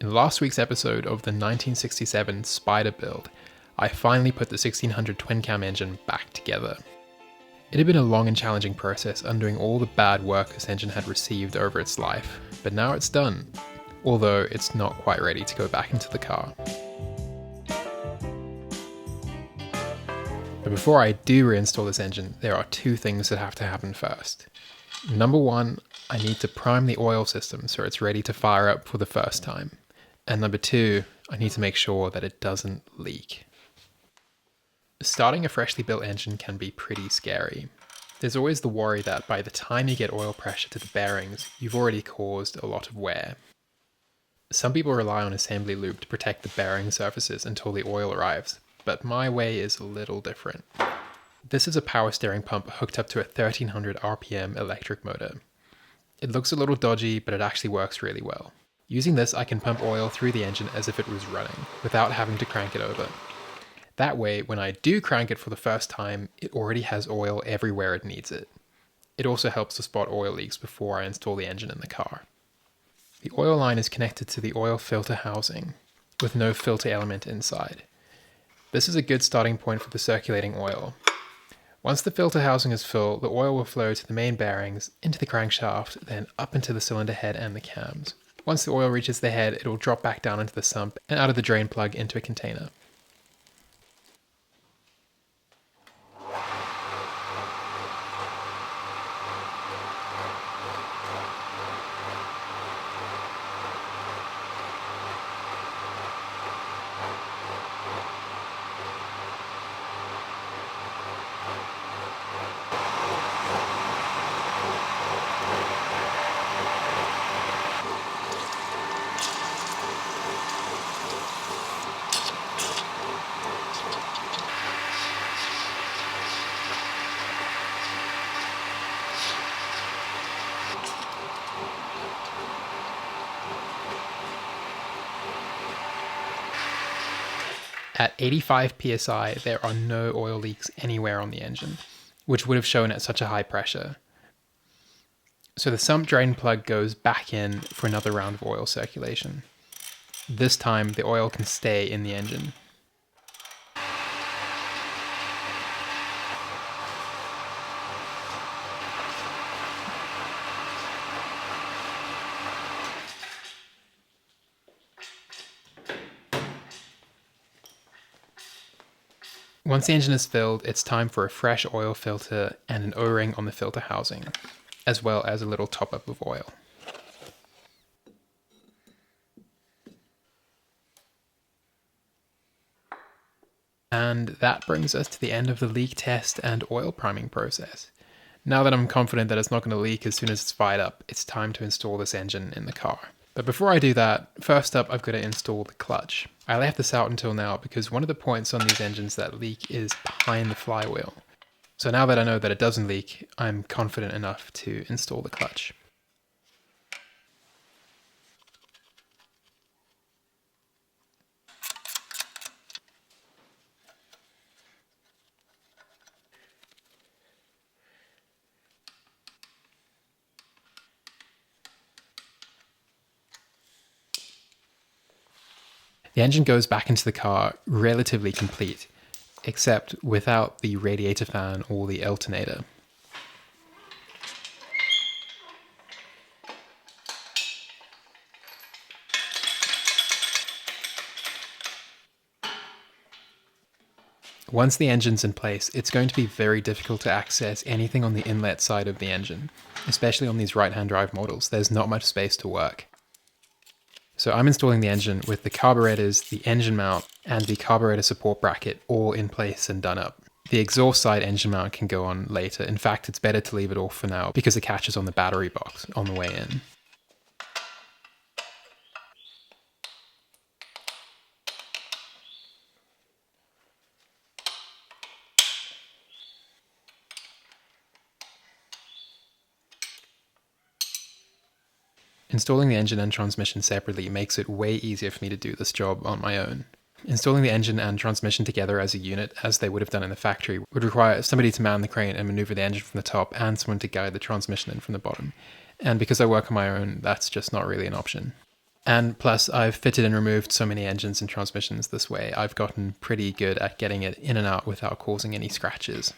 In last week's episode of the 1967 Spider build, I finally put the 1600 twin-cam engine back together. It had been a long and challenging process undoing all the bad work this engine had received over its life, but now it's done, although it's not quite ready to go back into the car. But before I do reinstall this engine, there are two things that have to happen first. Number one, I need to prime the oil system so it's ready to fire up for the first time. And number two, I need to make sure that it doesn't leak. Starting a freshly built engine can be pretty scary. There's always the worry that by the time you get oil pressure to the bearings, you've already caused a lot of wear. Some people rely on assembly lube to protect the bearing surfaces until the oil arrives, but my way is a little different. This is a power steering pump hooked up to a 1300 RPM electric motor. It looks a little dodgy, but it actually works really well. Using this, I can pump oil through the engine as if it was running, without having to crank it over. That way, when I do crank it for the first time, it already has oil everywhere it needs it. It also helps to spot oil leaks before I install the engine in the car. The oil line is connected to the oil filter housing, with no filter element inside. This is a good starting point for the circulating oil. Once the filter housing is full, the oil will flow to the main bearings, into the crankshaft, then up into the cylinder head and the cams. Once the oil reaches the head, it will drop back down into the sump and out of the drain plug into a container. At 85 psi, there are no oil leaks anywhere on the engine, which would have shown at such a high pressure. So the sump drain plug goes back in for another round of oil circulation. This time, the oil can stay in the engine. Once the engine is filled, it's time for a fresh oil filter and an O-ring on the filter housing, as well as a little top-up of oil. And that brings us to the end of the leak test and oil priming process. Now that I'm confident that it's not going to leak as soon as it's fired up, it's time to install this engine in the car. But before I do that, first up I've got to install the clutch. I left this out until now because one of the points on these engines that leak is behind the flywheel. So now that I know that it doesn't leak, I'm confident enough to install the clutch. The engine goes back into the car relatively complete, except without the radiator fan or the alternator. Once the engine's in place, it's going to be very difficult to access anything on the inlet side of the engine, especially on these right-hand drive models. There's not much space to work. So I'm installing the engine with the carburetors, the engine mount, and the carburetor support bracket all in place and done up. The exhaust side engine mount can go on later. In fact, it's better to leave it off for now because it catches on the battery box on the way in. Installing the engine and transmission separately makes it way easier for me to do this job on my own. Installing the engine and transmission together as a unit, as they would have done in the factory, would require somebody to man the crane and maneuver the engine from the top and someone to guide the transmission in from the bottom. And because I work on my own, that's just not really an option. And plus, I've fitted and removed so many engines and transmissions this way, I've gotten pretty good at getting it in and out without causing any scratches.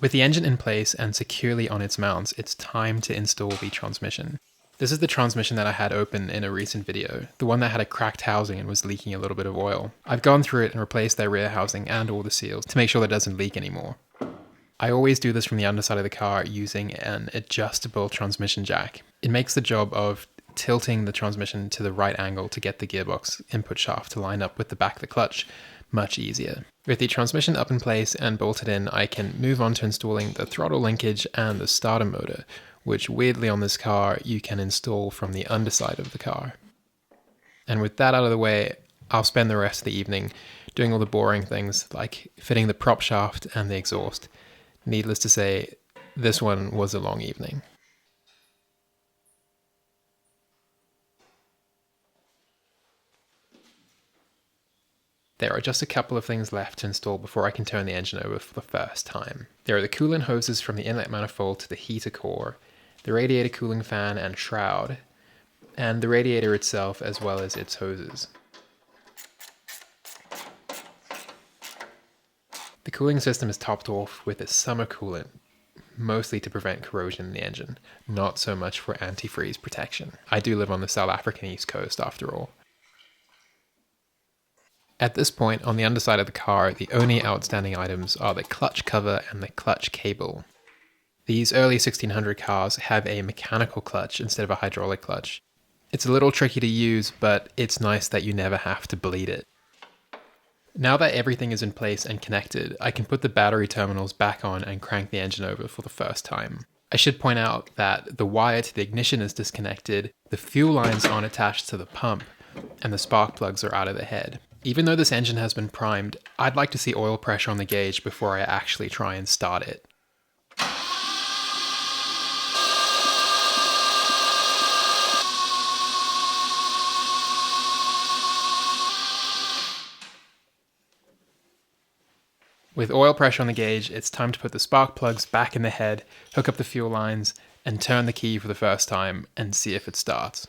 With the engine in place and securely on its mounts, it's time to install the transmission. This is the transmission that I had open in a recent video, the one that had a cracked housing and was leaking a little bit of oil. I've gone through it and replaced their rear housing and all the seals to make sure that it doesn't leak anymore. I always do this from the underside of the car using an adjustable transmission jack. It makes the job of tilting the transmission to the right angle to get the gearbox input shaft to line up with the back of the clutch much easier. With the transmission up in place and bolted in, I can move on to installing the throttle linkage and the starter motor, which weirdly on this car you can install from the underside of the car. And with that out of the way, I'll spend the rest of the evening doing all the boring things like fitting the prop shaft and the exhaust. Needless to say, this one was a long evening. There are just a couple of things left to install before I can turn the engine over for the first time. There are the coolant hoses from the inlet manifold to the heater core, the radiator cooling fan and shroud, and the radiator itself as well as its hoses. The cooling system is topped off with a summer coolant, mostly to prevent corrosion in the engine, not so much for antifreeze protection. I do live on the South African East Coast after all. At this point, on the underside of the car, the only outstanding items are the clutch cover and the clutch cable. These early 1600 cars have a mechanical clutch instead of a hydraulic clutch. It's a little tricky to use, but it's nice that you never have to bleed it. Now that everything is in place and connected, I can put the battery terminals back on and crank the engine over for the first time. I should point out that the wire to the ignition is disconnected, the fuel lines aren't attached to the pump, and the spark plugs are out of the head. Even though this engine has been primed, I'd like to see oil pressure on the gauge before I actually try and start it. With oil pressure on the gauge, it's time to put the spark plugs back in the head, hook up the fuel lines, and turn the key for the first time and see if it starts.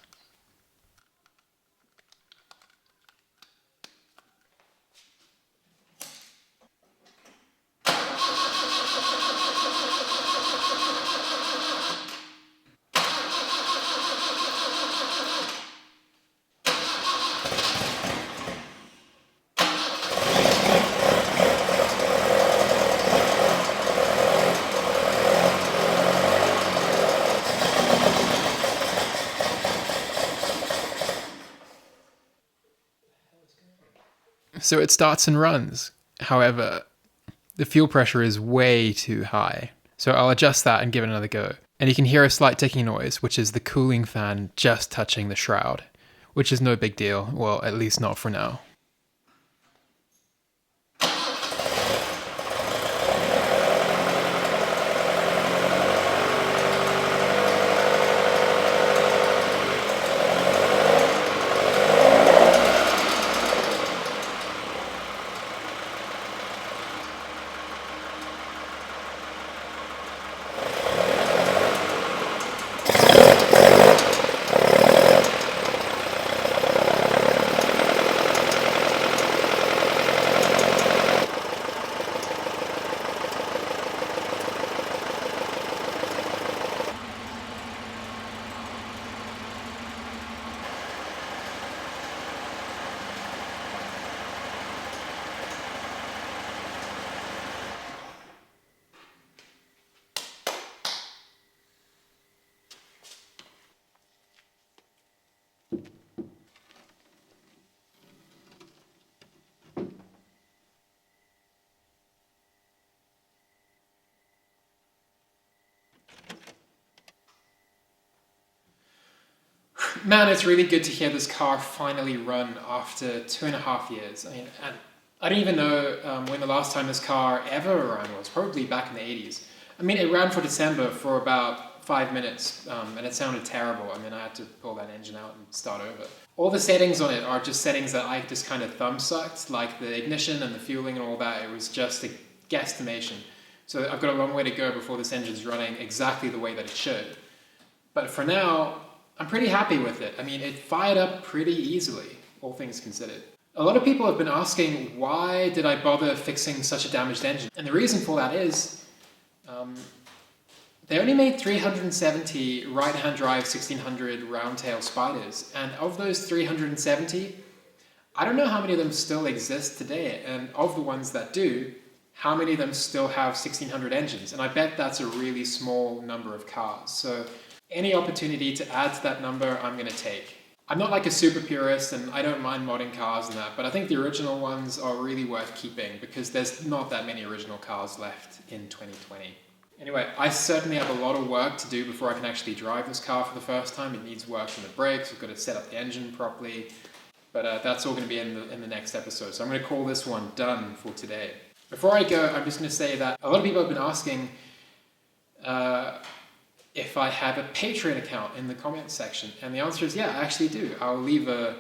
So it starts and runs. However, the fuel pressure is way too high. So I'll adjust that and give it another go. And you can hear a slight ticking noise, which is the cooling fan just touching the shroud, which is no big deal. Well, at least not for now. Man, it's really good to hear this car finally run after 2.5 years. I don't even know when the last time this car ever ran was, probably back in the 80s. I mean, it ran for December for about 5 minutes, and it sounded terrible. I mean, I had to pull that engine out and start over. All the settings on it are just settings that I just kind of thumb-sucked, like the ignition and the fueling and all that. It was just a guesstimation. So I've got a long way to go before this engine's running exactly the way that it should. But for now, I'm pretty happy with it. I mean, it fired up pretty easily, all things considered. A lot of people have been asking, why did I bother fixing such a damaged engine? And the reason for that is, they only made 370 right-hand drive 1600 round-tail Spiders. And of those 370, I don't know how many of them still exist today. And of the ones that do, how many of them still have 1600 engines? And I bet that's a really small number of cars. So any opportunity to add to that number, I'm going to take. I'm not like a super purist and I don't mind modding cars and that, but I think the original ones are really worth keeping because there's not that many original cars left in 2020. Anyway, I certainly have a lot of work to do before I can actually drive this car for the first time. It needs work on the brakes, we've got to set up the engine properly, but that's all going to be in the next episode. So I'm going to call this one done for today. Before I go, I'm just going to say that a lot of people have been asking if I have a Patreon account in the comments section. And the answer is, yeah, I actually do. I'll leave a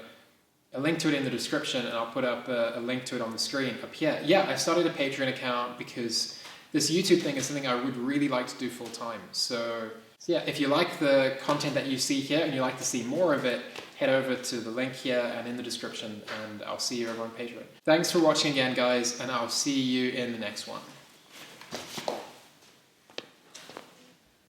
link to it in the description and I'll put up a link to it on the screen up here. Yeah, I started a Patreon account because this YouTube thing is something I would really like to do full time. So yeah, if you like the content that you see here and you like to see more of it, head over to the link here and in the description, and I'll see you over on Patreon. Thanks for watching again, guys, and I'll see you in the next one.